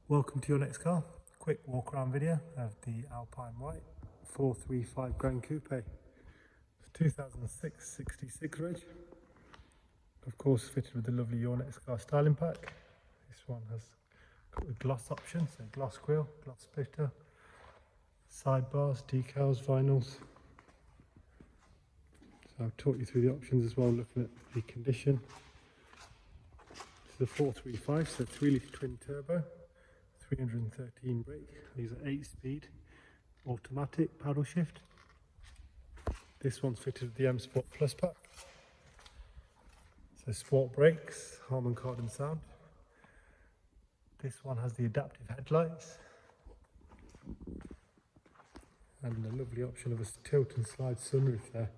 Welcome to your next car. Quick walk around video of the Alpine White 435 Grand Coupe. It's 2006 66 reg. Of course fitted with the lovely Your Next Car styling pack. This one has got the gloss option, so gloss grille, gloss splitter, sidebars, decals, vinyls. So I'll talk you through the options as well, looking at the condition. This is a 435, so 3-litre twin turbo, 313 brake. These are 8-speed automatic paddle shift. This one's fitted with the M Sport Plus pack. So sport brakes, Harman Kardon sound. This one has the adaptive headlights and the lovely option of a tilt and slide sunroof there.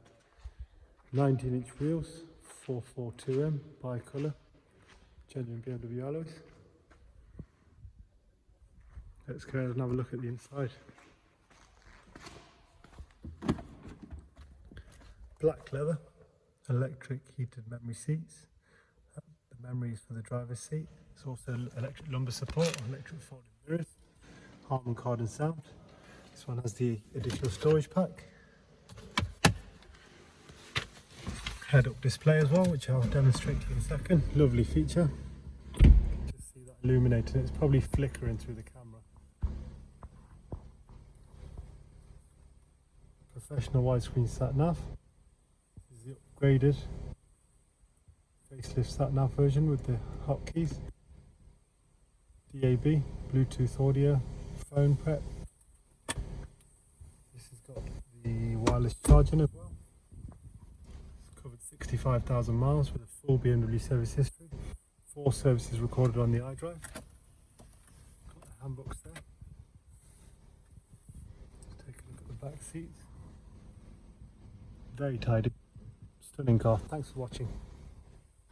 19-inch wheels, 442M bi-colour, genuine BMW alloys. Let's go and have a look at the inside. Black leather, electric heated memory seats. The memory is for the driver's seat. It's also electric lumbar support, electric folding mirrors, Harman Kardon sound. This one has the additional storage pack. Head-up display as well, which I'll demonstrate to you in a second. Lovely feature. Just see that illuminating. It's probably flickering through the camera. Professional widescreen sat-nav. This is the upgraded facelift sat-nav version with the hotkeys. DAB, Bluetooth audio, phone prep. This has got the wireless charging as well. It's covered 65,000 miles with a full BMW service history. 4 services recorded on the iDrive. Got the handbooks there. Let's take a look at the back seats. Very tidy. Stunning car. Thanks for watching.